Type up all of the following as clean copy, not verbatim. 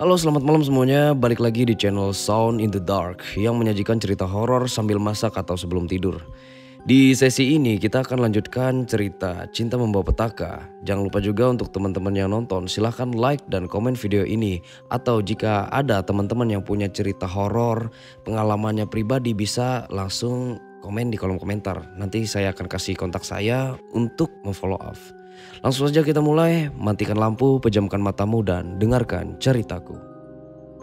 Halo, selamat malam semuanya. Balik lagi di channel Sound in the Dark yang menyajikan cerita horor sambil masak atau sebelum tidur. Di sesi ini kita akan lanjutkan cerita Cinta Membawa Petaka. Jangan lupa juga untuk teman-teman yang nonton silahkan like dan komen video ini. Atau jika ada teman-teman yang punya cerita horor, pengalamannya pribadi bisa langsung komen di kolom komentar. Nanti saya akan kasih kontak saya untuk memfollow up. Langsung saja kita mulai, matikan lampu, pejamkan matamu dan dengarkan ceritaku.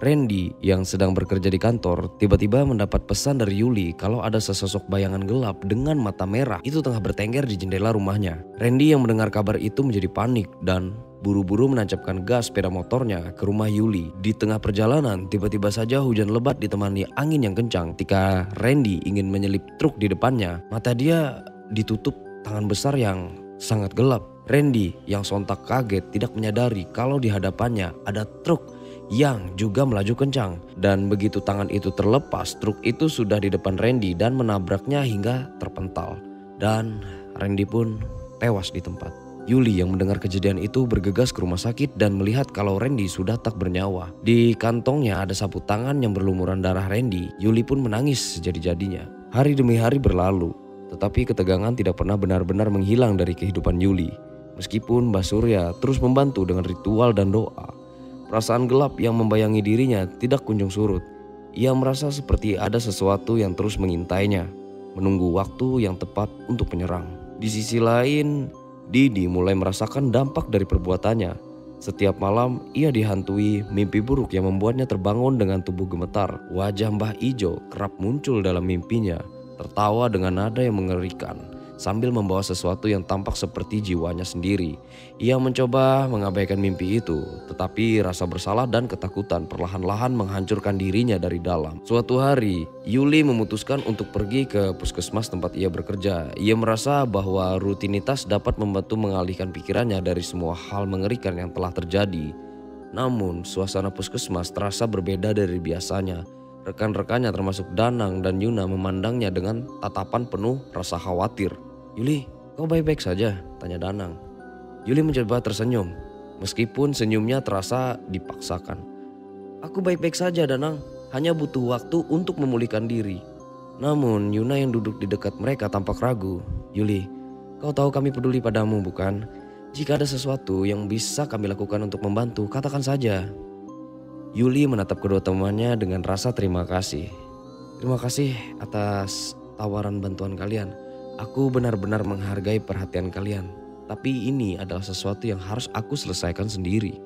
Randy yang sedang bekerja di kantor tiba-tiba mendapat pesan dari Yuli kalau ada sesosok bayangan gelap dengan mata merah itu tengah bertengger di jendela rumahnya. Randy yang mendengar kabar itu menjadi panik dan buru-buru menancapkan gas sepeda motornya ke rumah Yuli. Di tengah perjalanan tiba-tiba saja hujan lebat ditemani angin yang kencang. Ketika Randy ingin menyelip truk di depannya, mata dia ditutup tangan besar yang sangat gelap. Randy yang sontak kaget tidak menyadari kalau di hadapannya ada truk yang juga melaju kencang. Dan begitu tangan itu terlepas, truk itu sudah di depan Randy dan menabraknya hingga terpental. Dan Randy pun tewas di tempat. Yuli yang mendengar kejadian itu bergegas ke rumah sakit dan melihat kalau Randy sudah tak bernyawa. Di kantongnya ada sapu tangan yang berlumuran darah Randy. Yuli pun menangis sejadi-jadinya. Hari demi hari berlalu, tetapi ketegangan tidak pernah benar-benar menghilang dari kehidupan Yuli. Meskipun Mbah Surya terus membantu dengan ritual dan doa, perasaan gelap yang membayangi dirinya tidak kunjung surut. Ia merasa seperti ada sesuatu yang terus mengintainya, menunggu waktu yang tepat untuk menyerang. Di sisi lain, Didi mulai merasakan dampak dari perbuatannya. Setiap malam ia dihantui mimpi buruk yang membuatnya terbangun dengan tubuh gemetar. Wajah Mbah Ijo kerap muncul dalam mimpinya, tertawa dengan nada yang mengerikan sambil membawa sesuatu yang tampak seperti jiwanya sendiri. Ia mencoba mengabaikan mimpi itu, tetapi rasa bersalah dan ketakutan perlahan-lahan menghancurkan dirinya dari dalam. Suatu hari, Yuli memutuskan untuk pergi ke puskesmas tempat ia bekerja. Ia merasa bahwa rutinitas dapat membantu mengalihkan pikirannya dari semua hal mengerikan yang telah terjadi. Namun, suasana puskesmas terasa berbeda dari biasanya. Rekan-rekannya termasuk Danang dan Yuna memandangnya dengan tatapan penuh rasa khawatir. "Yuli, kau baik-baik saja?" tanya Danang. Yuli mencoba tersenyum, meskipun senyumnya terasa dipaksakan. "Aku baik-baik saja, Danang. Hanya butuh waktu untuk memulihkan diri." Namun Yuna yang duduk di dekat mereka tampak ragu. "Yuli, kau tahu kami peduli padamu, bukan? Jika ada sesuatu yang bisa kami lakukan untuk membantu, katakan saja." Yuli menatap kedua temannya dengan rasa terima kasih. "Terima kasih atas tawaran bantuan kalian. Aku benar-benar menghargai perhatian kalian. Tapi ini adalah sesuatu yang harus aku selesaikan sendiri."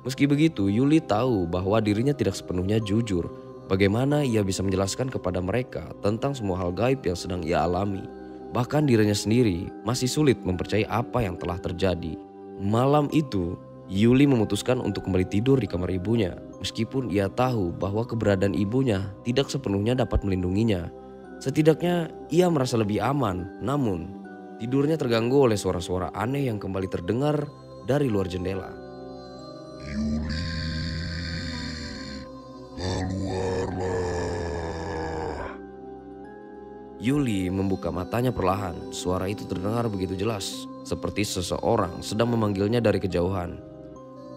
Meski begitu, Yuli tahu bahwa dirinya tidak sepenuhnya jujur. Bagaimana ia bisa menjelaskan kepada mereka tentang semua hal gaib yang sedang ia alami. Bahkan dirinya sendiri masih sulit mempercayai apa yang telah terjadi. Malam itu, Yuli memutuskan untuk kembali tidur di kamar ibunya. Meskipun ia tahu bahwa keberadaan ibunya tidak sepenuhnya dapat melindunginya. Setidaknya ia merasa lebih aman, namun tidurnya terganggu oleh suara-suara aneh yang kembali terdengar dari luar jendela. "Yuli, keluarlah." Yuli membuka matanya perlahan. Suara itu terdengar begitu jelas, seperti seseorang sedang memanggilnya dari kejauhan.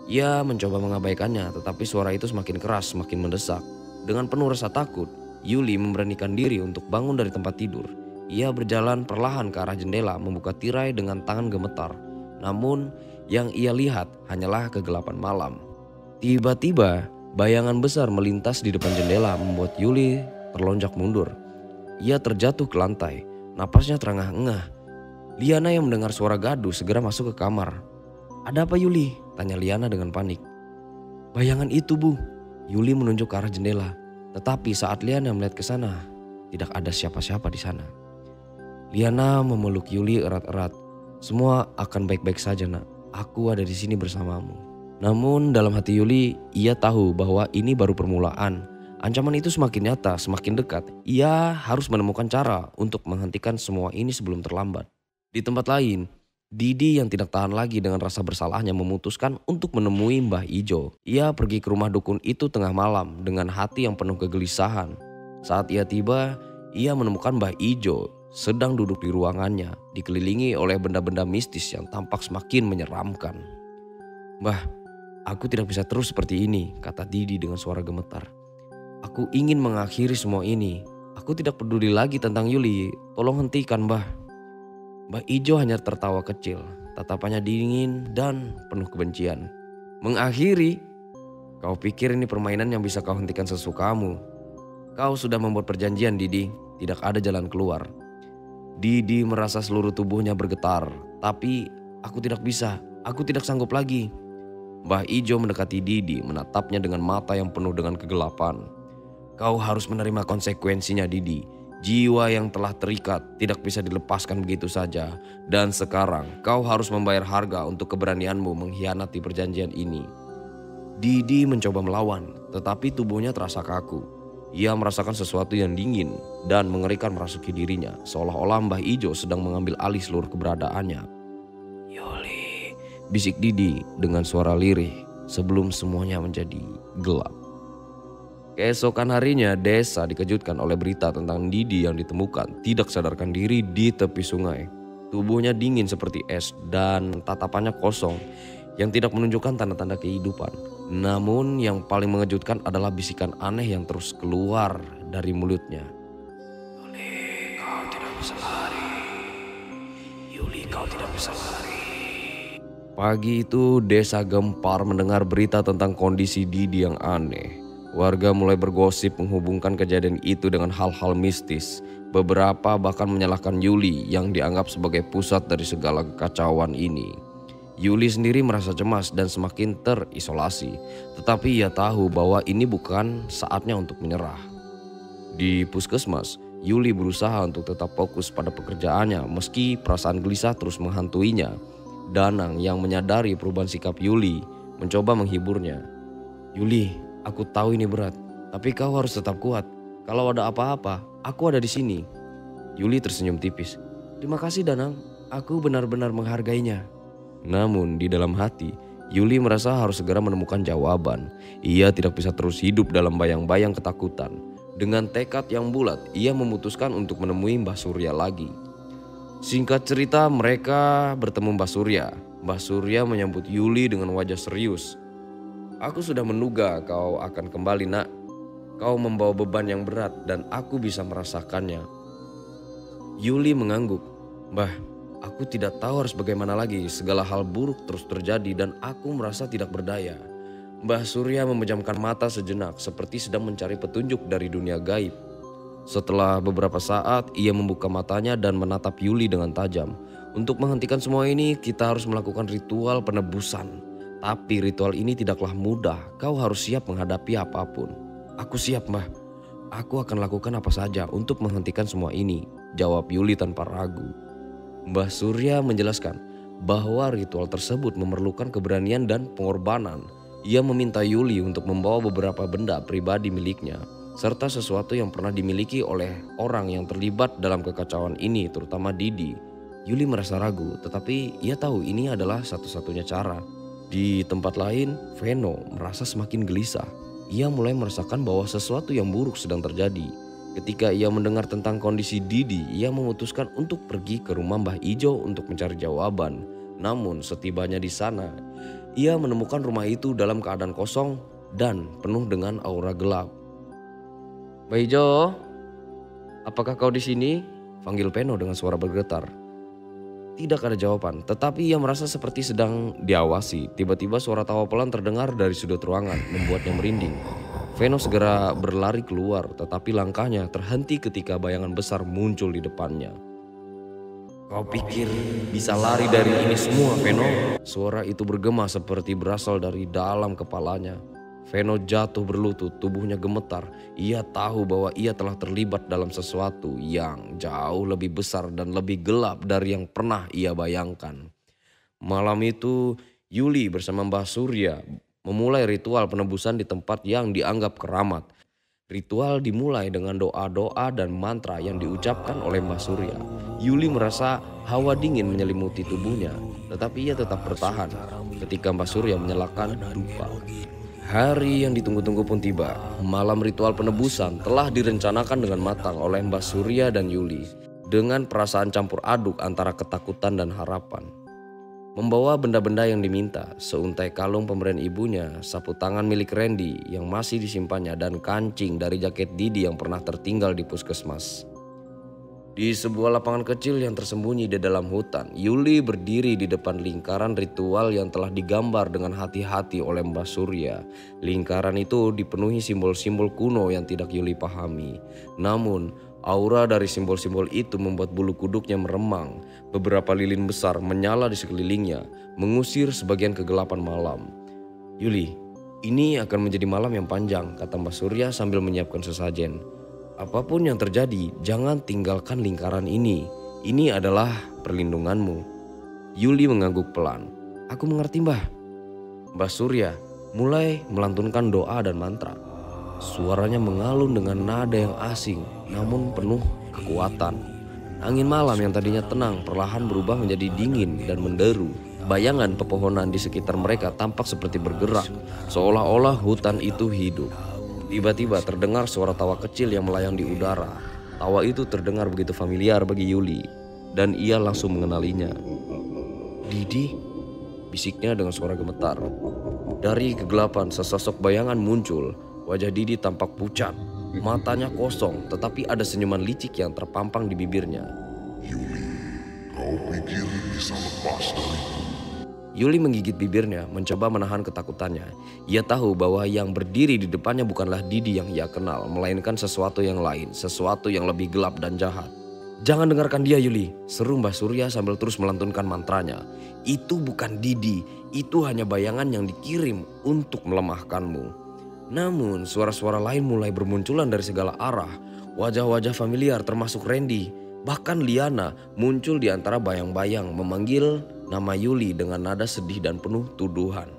Ia mencoba mengabaikannya, tetapi suara itu semakin keras, semakin mendesak. Dengan penuh rasa takut, Yuli memberanikan diri untuk bangun dari tempat tidur. Ia berjalan perlahan ke arah jendela, membuka tirai dengan tangan gemetar. Namun yang ia lihat hanyalah kegelapan malam. Tiba-tiba bayangan besar melintas di depan jendela membuat Yuli terlonjak mundur. Ia terjatuh ke lantai, napasnya terengah-engah. Liana yang mendengar suara gaduh segera masuk ke kamar. "Ada apa, Yuli?" tanya Liana dengan panik. "Bayangan itu, Bu." Yuli menunjuk ke arah jendela. Tetapi saat Liana melihat ke sana, tidak ada siapa-siapa di sana. Liana memeluk Yuli erat-erat. "Semua akan baik-baik saja, Nak. Aku ada di sini bersamamu." Namun dalam hati Yuli, ia tahu bahwa ini baru permulaan. Ancaman itu semakin nyata, semakin dekat. Ia harus menemukan cara untuk menghentikan semua ini sebelum terlambat. Di tempat lain, Didi yang tidak tahan lagi dengan rasa bersalahnya memutuskan untuk menemui Mbah Ijo. Ia pergi ke rumah dukun itu tengah malam dengan hati yang penuh kegelisahan. Saat ia tiba, ia menemukan Mbah Ijo sedang duduk di ruangannya, dikelilingi oleh benda-benda mistis yang tampak semakin menyeramkan. "Mbah, Aku tidak bisa terus seperti ini, kata Didi dengan suara gemetar. Aku ingin mengakhiri semua ini. Aku tidak peduli lagi tentang Yuli. Tolong hentikan, Mbah. Mbah Ijo hanya tertawa kecil. Tatapannya dingin dan penuh kebencian. Mengakhiri? Kau pikir ini permainan yang bisa kau hentikan sesukamu? Kau sudah membuat perjanjian, Didi. Tidak ada jalan keluar. Didi merasa seluruh tubuhnya bergetar. Tapi aku tidak bisa. Aku tidak sanggup lagi. Mbah Ijo mendekati Didi, menatapnya dengan mata yang penuh dengan kegelapan. Kau harus menerima konsekuensinya, Didi. Jiwa yang telah terikat tidak bisa dilepaskan begitu saja. Dan sekarang kau harus membayar harga untuk keberanianmu mengkhianati perjanjian ini. Didi mencoba melawan, tetapi tubuhnya terasa kaku. Ia merasakan sesuatu yang dingin dan mengerikan merasuki dirinya, seolah-olah Mbah Ijo sedang mengambil alih seluruh keberadaannya. Yuli, bisik Didi dengan suara lirih sebelum semuanya menjadi gelap. Keesokan harinya desa dikejutkan oleh berita tentang Didi yang ditemukan tidak sadarkan diri di tepi sungai. Tubuhnya dingin seperti es dan tatapannya kosong yang tidak menunjukkan tanda-tanda kehidupan. Namun yang paling mengejutkan adalah bisikan aneh yang terus keluar dari mulutnya. Yuli, kau tidak bisa lari. Yuli, kau tidak bisa lari. Pagi itu desa gempar mendengar berita tentang kondisi Didi yang aneh. Warga mulai bergosip menghubungkan kejadian itu dengan hal-hal mistis. Beberapa bahkan menyalahkan Yuli yang dianggap sebagai pusat dari segala kekacauan ini. Yuli sendiri merasa cemas dan semakin terisolasi. Tetapi ia tahu bahwa ini bukan saatnya untuk menyerah. Di puskesmas, Yuli berusaha untuk tetap fokus pada pekerjaannya meski perasaan gelisah terus menghantuinya. Danang yang menyadari perubahan sikap Yuli mencoba menghiburnya. Yuli, aku tahu ini berat, tapi kau harus tetap kuat. Kalau ada apa-apa, aku ada di sini. Yuli tersenyum tipis. Terima kasih Danang, aku benar-benar menghargainya. Namun di dalam hati, Yuli merasa harus segera menemukan jawaban. Ia tidak bisa terus hidup dalam bayang-bayang ketakutan. Dengan tekad yang bulat, ia memutuskan untuk menemui Mbah Surya lagi. Singkat cerita, mereka bertemu Mbah Surya. Mbah Surya menyambut Yuli dengan wajah serius. Aku sudah menduga kau akan kembali, Nak. Kau membawa beban yang berat dan aku bisa merasakannya. Yuli mengangguk. Mbah, aku tidak tahu harus bagaimana lagi. Segala hal buruk terus terjadi dan aku merasa tidak berdaya. Mbah Surya memejamkan mata sejenak seperti sedang mencari petunjuk dari dunia gaib. Setelah beberapa saat, ia membuka matanya dan menatap Yuli dengan tajam. Untuk menghentikan semua ini, kita harus melakukan ritual penebusan. Tapi ritual ini tidaklah mudah, kau harus siap menghadapi apapun. Aku siap, Mbah. Aku akan lakukan apa saja untuk menghentikan semua ini, jawab Yuli tanpa ragu. Mbah Surya menjelaskan bahwa ritual tersebut memerlukan keberanian dan pengorbanan. Ia meminta Yuli untuk membawa beberapa benda pribadi miliknya, serta sesuatu yang pernah dimiliki oleh orang yang terlibat dalam kekacauan ini, terutama Didi. Yuli merasa ragu, tetapi ia tahu ini adalah satu-satunya cara. Di tempat lain, Veno merasa semakin gelisah. Ia mulai merasakan bahwa sesuatu yang buruk sedang terjadi. Ketika ia mendengar tentang kondisi Didi, ia memutuskan untuk pergi ke rumah Mbah Ijo untuk mencari jawaban. Namun setibanya di sana, ia menemukan rumah itu dalam keadaan kosong dan penuh dengan aura gelap. Mbah Ijo, apakah kau di sini? Panggil Veno dengan suara bergetar. Tidak ada jawaban, tetapi ia merasa seperti sedang diawasi. Tiba-tiba suara tawa pelan terdengar dari sudut ruangan, membuatnya merinding. Veno segera berlari keluar, tetapi langkahnya terhenti ketika bayangan besar muncul di depannya. Kau pikir bisa lari dari ini semua, Veno? Suara itu bergema seperti berasal dari dalam kepalanya. Veno jatuh berlutut, tubuhnya gemetar. Ia tahu bahwa ia telah terlibat dalam sesuatu yang jauh lebih besar dan lebih gelap dari yang pernah ia bayangkan. Malam itu, Yuli bersama Mbah Surya memulai ritual penebusan di tempat yang dianggap keramat. Ritual dimulai dengan doa-doa dan mantra yang diucapkan oleh Mbah Surya. Yuli merasa hawa dingin menyelimuti tubuhnya, tetapi ia tetap bertahan ketika Mbah Surya menyalakan dupa. Hari yang ditunggu-tunggu pun tiba. Malam ritual penebusan telah direncanakan dengan matang oleh Mbah Surya dan Yuli, dengan perasaan campur aduk antara ketakutan dan harapan. Membawa benda-benda yang diminta, seuntai kalung pemberian ibunya, sapu tangan milik Randy yang masih disimpannya, dan kancing dari jaket Didi yang pernah tertinggal di puskesmas. Di sebuah lapangan kecil yang tersembunyi di dalam hutan, Yuli berdiri di depan lingkaran ritual yang telah digambar dengan hati-hati oleh Mbah Surya. Lingkaran itu dipenuhi simbol-simbol kuno yang tidak Yuli pahami. Namun, aura dari simbol-simbol itu membuat bulu kuduknya meremang. Beberapa lilin besar menyala di sekelilingnya, mengusir sebagian kegelapan malam. "Yuli, ini akan menjadi malam yang panjang," kata Mbah Surya sambil menyiapkan sesajen. "Apapun yang terjadi, jangan tinggalkan lingkaran ini. Ini adalah perlindunganmu." Yuli mengangguk pelan. "Aku mengerti, Mbah." Mbah Surya mulai melantunkan doa dan mantra. Suaranya mengalun dengan nada yang asing namun penuh kekuatan. Angin malam yang tadinya tenang perlahan berubah menjadi dingin dan menderu. Bayangan pepohonan di sekitar mereka tampak seperti bergerak, seolah-olah hutan itu hidup. Tiba-tiba terdengar suara tawa kecil yang melayang di udara. Tawa itu terdengar begitu familiar bagi Yuli, dan ia langsung mengenalinya. "Didi?" bisiknya dengan suara gemetar. Dari kegelapan sesosok bayangan muncul. Wajah Didi tampak pucat, matanya kosong, tetapi ada senyuman licik yang terpampang di bibirnya. Yuli, kau pikir bisa lepas dariku? Yuli menggigit bibirnya, mencoba menahan ketakutannya. Ia tahu bahwa yang berdiri di depannya bukanlah Didi yang ia kenal, melainkan sesuatu yang lain, sesuatu yang lebih gelap dan jahat. "Jangan dengarkan dia, Yuli," seru Mbah Surya sambil terus melantunkan mantranya. "Itu bukan Didi, itu hanya bayangan yang dikirim untuk melemahkanmu." Namun suara-suara lain mulai bermunculan dari segala arah. Wajah-wajah familiar termasuk Randy, bahkan Liana muncul di antara bayang-bayang memanggil nama Yuli dengan nada sedih dan penuh tuduhan.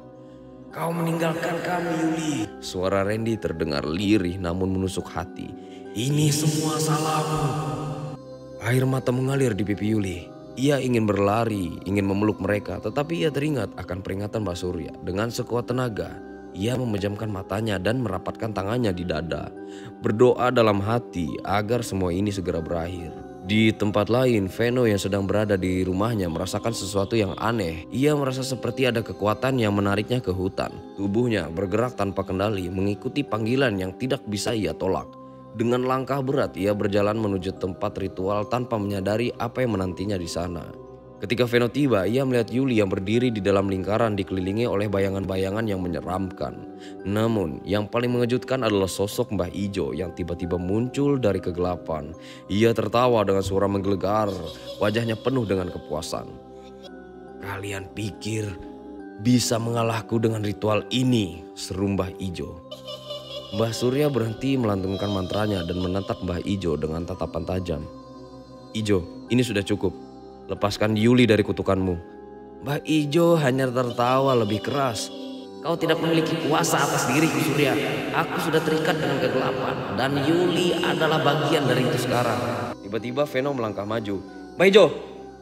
"Kau meninggalkan kami, Yuli." Suara Randy terdengar lirih namun menusuk hati. "Ini semua salahmu." Air mata mengalir di pipi Yuli. Ia ingin berlari, ingin memeluk mereka, tetapi ia teringat akan peringatan Mbah Surya. Dengan sekuat tenaga, ia memejamkan matanya dan merapatkan tangannya di dada, berdoa dalam hati agar semua ini segera berakhir. Di tempat lain, Veno yang sedang berada di rumahnya merasakan sesuatu yang aneh. Ia merasa seperti ada kekuatan yang menariknya ke hutan. Tubuhnya bergerak tanpa kendali, mengikuti panggilan yang tidak bisa ia tolak. Dengan langkah berat, ia berjalan menuju tempat ritual tanpa menyadari apa yang menantinya di sana. Ketika Veno tiba, ia melihat Yuli yang berdiri di dalam lingkaran dikelilingi oleh bayangan-bayangan yang menyeramkan. Namun, yang paling mengejutkan adalah sosok Mbah Ijo yang tiba-tiba muncul dari kegelapan. Ia tertawa dengan suara menggelegar, wajahnya penuh dengan kepuasan. "Kalian pikir bisa mengalahku dengan ritual ini?" seru Mbah Ijo. Mbah Surya berhenti melantunkan mantranya dan menatap Mbah Ijo dengan tatapan tajam. "Ijo, ini sudah cukup. Lepaskan Yuli dari kutukanmu." Mbah Ijo hanya tertawa lebih keras. "Kau tidak memiliki kuasa atas diriku, Surya. Aku sudah terikat dengan kegelapan dan Yuli adalah bagian dari itu sekarang." Tiba-tiba Veno melangkah maju. "Mbah Ijo,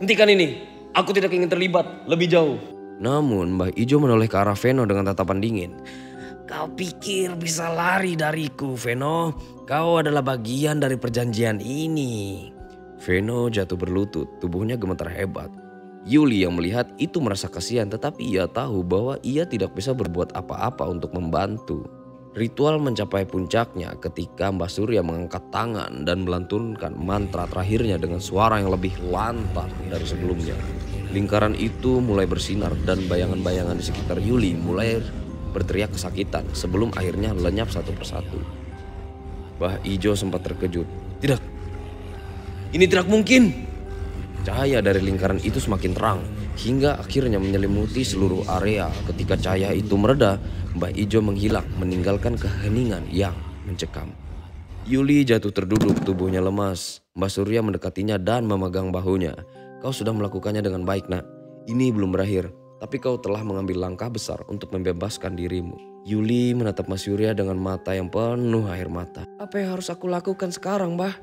hentikan ini. Aku tidak ingin terlibat lebih jauh." Namun Mbah Ijo menoleh ke arah Veno dengan tatapan dingin. "Kau pikir bisa lari dariku, Veno? Kau adalah bagian dari perjanjian ini." Veno jatuh berlutut, tubuhnya gemetar hebat. Yuli yang melihat itu merasa kasihan, tetapi ia tahu bahwa ia tidak bisa berbuat apa-apa untuk membantu. Ritual mencapai puncaknya ketika Mbah Surya mengangkat tangan dan melantunkan mantra terakhirnya dengan suara yang lebih lantang dari sebelumnya. Lingkaran itu mulai bersinar dan bayangan-bayangan di sekitar Yuli mulai berteriak kesakitan sebelum akhirnya lenyap satu persatu. Mbah Ijo sempat terkejut. "Tidak, ini tidak mungkin." Cahaya dari lingkaran itu semakin terang hingga akhirnya menyelimuti seluruh area. Ketika cahaya itu mereda, Mbah Ijo menghilang meninggalkan keheningan yang mencekam. Yuli jatuh terduduk, tubuhnya lemas. Mbah Surya mendekatinya dan memegang bahunya. "Kau sudah melakukannya dengan baik, Nak. Ini belum berakhir, tapi kau telah mengambil langkah besar untuk membebaskan dirimu." Yuli menatap Mbah Surya dengan mata yang penuh air mata. "Apa yang harus aku lakukan sekarang, Mbah?"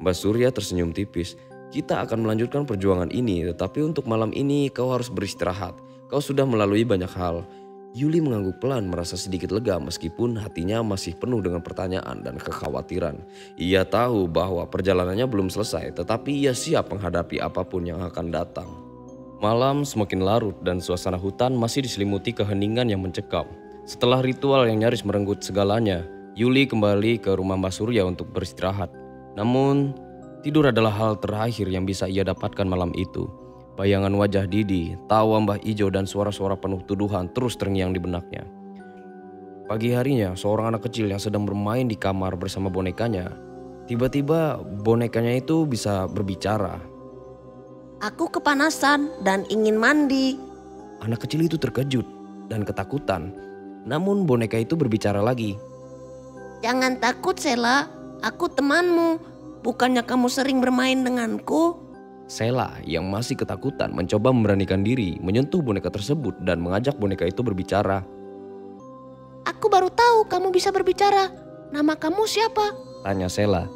Mbah Surya tersenyum tipis. "Kita akan melanjutkan perjuangan ini, tetapi untuk malam ini kau harus beristirahat. Kau sudah melalui banyak hal." Yuli mengangguk pelan, merasa sedikit lega meskipun hatinya masih penuh dengan pertanyaan dan kekhawatiran. Ia tahu bahwa perjalanannya belum selesai, tetapi ia siap menghadapi apapun yang akan datang. Malam semakin larut dan suasana hutan masih diselimuti keheningan yang mencekam. Setelah ritual yang nyaris merenggut segalanya, Yuli kembali ke rumah Mbak Surya untuk beristirahat. Namun, tidur adalah hal terakhir yang bisa ia dapatkan malam itu. Bayangan wajah Didi, tawa Mbah Ijo dan suara-suara penuh tuduhan terus terngiang di benaknya. Pagi harinya, seorang anak kecil yang sedang bermain di kamar bersama bonekanya, tiba-tiba bonekanya itu bisa berbicara. Aku kepanasan dan ingin mandi. Anak kecil itu terkejut dan ketakutan. Namun boneka itu berbicara lagi. Jangan takut Sela, aku temanmu. Bukannya kamu sering bermain denganku? Sela yang masih ketakutan mencoba memberanikan diri menyentuh boneka tersebut dan mengajak boneka itu berbicara. Aku baru tahu kamu bisa berbicara. Nama kamu siapa? Tanya Sela.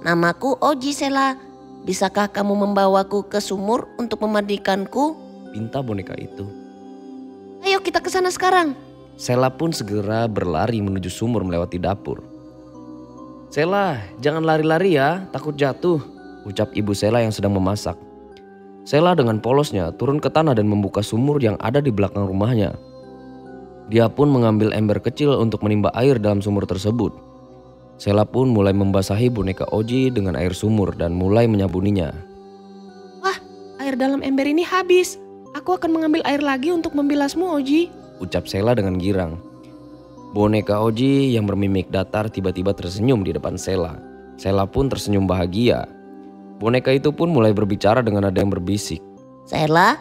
Namaku Oji Sela. Bisakah kamu membawaku ke sumur untuk memandikanku? Pinta boneka itu. Ayo kita ke sana sekarang. Sela pun segera berlari menuju sumur melewati dapur. Sela, jangan lari-lari ya, takut jatuh, ucap ibu Sela yang sedang memasak. Sela dengan polosnya turun ke tanah dan membuka sumur yang ada di belakang rumahnya. Dia pun mengambil ember kecil untuk menimba air dalam sumur tersebut. Sela pun mulai membasahi boneka Oji dengan air sumur dan mulai menyabuninya. Wah, air dalam ember ini habis. Aku akan mengambil air lagi untuk membilasmu, Oji, ucap Sela dengan girang. Boneka Oji yang bermimik datar tiba-tiba tersenyum di depan Sela. Sela pun tersenyum bahagia. Boneka itu pun mulai berbicara dengan nada yang berbisik. Sela,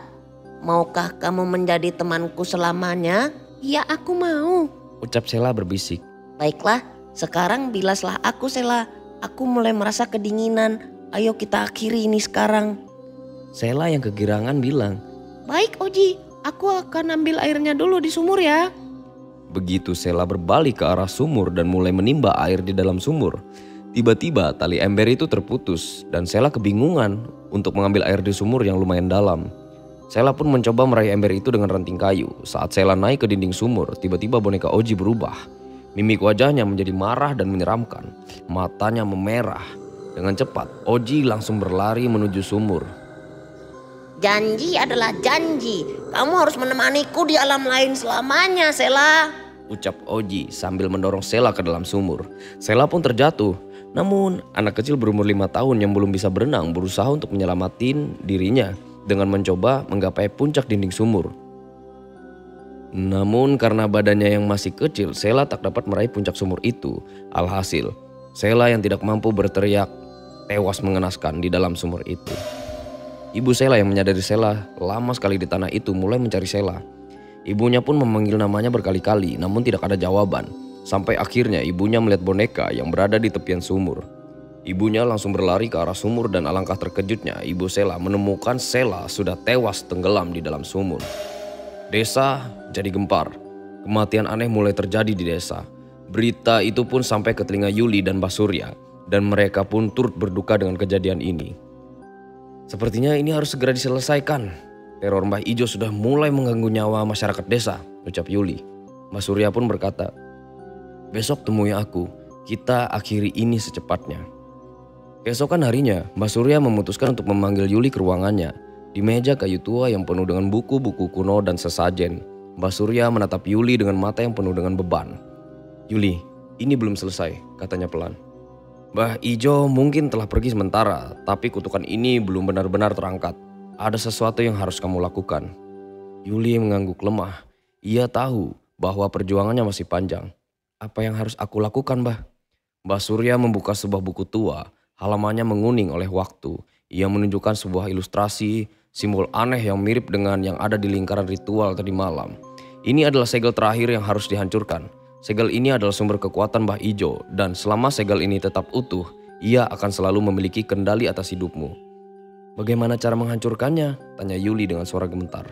maukah kamu menjadi temanku selamanya? Ya, aku mau, ucap Sela berbisik. Baiklah, sekarang bilaslah aku Sela. Aku mulai merasa kedinginan. Ayo kita akhiri ini sekarang. Sela yang kegirangan bilang. Baik Oji, aku akan ambil airnya dulu di sumur ya. Begitu Sela berbalik ke arah sumur dan mulai menimba air di dalam sumur, tiba-tiba tali ember itu terputus dan Sela kebingungan untuk mengambil air di sumur yang lumayan dalam. Sela pun mencoba meraih ember itu dengan ranting kayu. Saat Sela naik ke dinding sumur, tiba-tiba boneka Oji berubah. Mimik wajahnya menjadi marah dan menyeramkan. Matanya memerah. Dengan cepat, Oji langsung berlari menuju sumur. Janji adalah janji. Kamu harus menemaniku di alam lain selamanya, Sela, ucap Oji sambil mendorong Sela ke dalam sumur. Sela pun terjatuh. Namun, anak kecil berumur 5 tahun yang belum bisa berenang berusaha untuk menyelamatin dirinya dengan mencoba menggapai puncak dinding sumur. Namun karena badannya yang masih kecil, Sela tak dapat meraih puncak sumur itu. Alhasil, Sela yang tidak mampu berteriak tewas mengenaskan di dalam sumur itu. Ibu Sela yang menyadari Sela lama sekali di tanah itu mulai mencari Sela. Ibunya pun memanggil namanya berkali-kali namun tidak ada jawaban. Sampai akhirnya ibunya melihat boneka yang berada di tepian sumur. Ibunya langsung berlari ke arah sumur dan alangkah terkejutnya ibu Sela menemukan Sela sudah tewas tenggelam di dalam sumur. Desa jadi gempar. Kematian aneh mulai terjadi di desa. Berita itu pun sampai ke telinga Yuli dan Mbah Surya. Dan mereka pun turut berduka dengan kejadian ini. Sepertinya ini harus segera diselesaikan. Teror Mbah Ijo sudah mulai mengganggu nyawa masyarakat desa, ucap Yuli. Mbah Surya pun berkata, besok temui aku, kita akhiri ini secepatnya. Keesokan harinya, Mbah Surya memutuskan untuk memanggil Yuli ke ruangannya. Di meja kayu tua yang penuh dengan buku-buku kuno dan sesajen, Mbah Surya menatap Yuli dengan mata yang penuh dengan beban. Yuli, ini belum selesai, katanya pelan. Mbah Ijo mungkin telah pergi sementara, tapi kutukan ini belum benar-benar terangkat. Ada sesuatu yang harus kamu lakukan. Yuli mengangguk lemah. Ia tahu bahwa perjuangannya masih panjang. Apa yang harus aku lakukan, Mbah? Mbah Surya membuka sebuah buku tua. Halamannya menguning oleh waktu. Ia menunjukkan sebuah ilustrasi simbol aneh yang mirip dengan yang ada di lingkaran ritual tadi malam. Ini adalah segel terakhir yang harus dihancurkan. Segel ini adalah sumber kekuatan Mbah Ijo dan selama segel ini tetap utuh, ia akan selalu memiliki kendali atas hidupmu. Bagaimana cara menghancurkannya? Tanya Yuli dengan suara gemetar.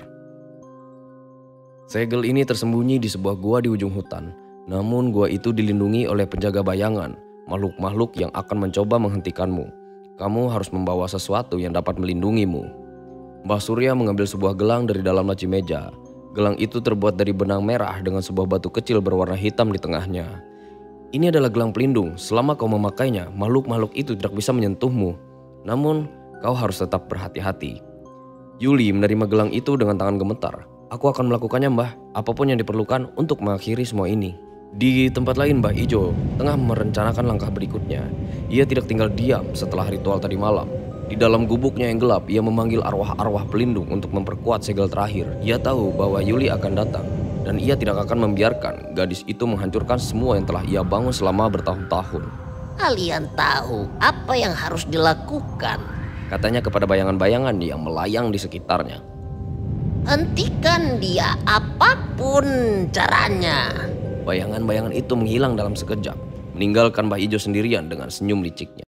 Segel ini tersembunyi di sebuah gua di ujung hutan. Namun gua itu dilindungi oleh penjaga bayangan, makhluk-makhluk yang akan mencoba menghentikanmu. Kamu harus membawa sesuatu yang dapat melindungimu. Mbah Surya mengambil sebuah gelang dari dalam laci meja. Gelang itu terbuat dari benang merah dengan sebuah batu kecil berwarna hitam di tengahnya. Ini adalah gelang pelindung. Selama kau memakainya, makhluk-makhluk itu tidak bisa menyentuhmu. Namun, kau harus tetap berhati-hati. Yuli menerima gelang itu dengan tangan gemetar. Aku akan melakukannya Mbah, apapun yang diperlukan untuk mengakhiri semua ini. Di tempat lain Mbah Ijo tengah merencanakan langkah berikutnya. Ia tidak tinggal diam setelah ritual tadi malam. Di dalam gubuknya yang gelap, ia memanggil arwah-arwah pelindung untuk memperkuat segel terakhir. Ia tahu bahwa Yuli akan datang, dan ia tidak akan membiarkan gadis itu menghancurkan semua yang telah ia bangun selama bertahun-tahun. Kalian tahu apa yang harus dilakukan. Katanya kepada bayangan-bayangan yang melayang di sekitarnya. Hentikan dia apapun caranya. Bayangan-bayangan itu menghilang dalam sekejap, meninggalkan Mbah Ijo sendirian dengan senyum liciknya.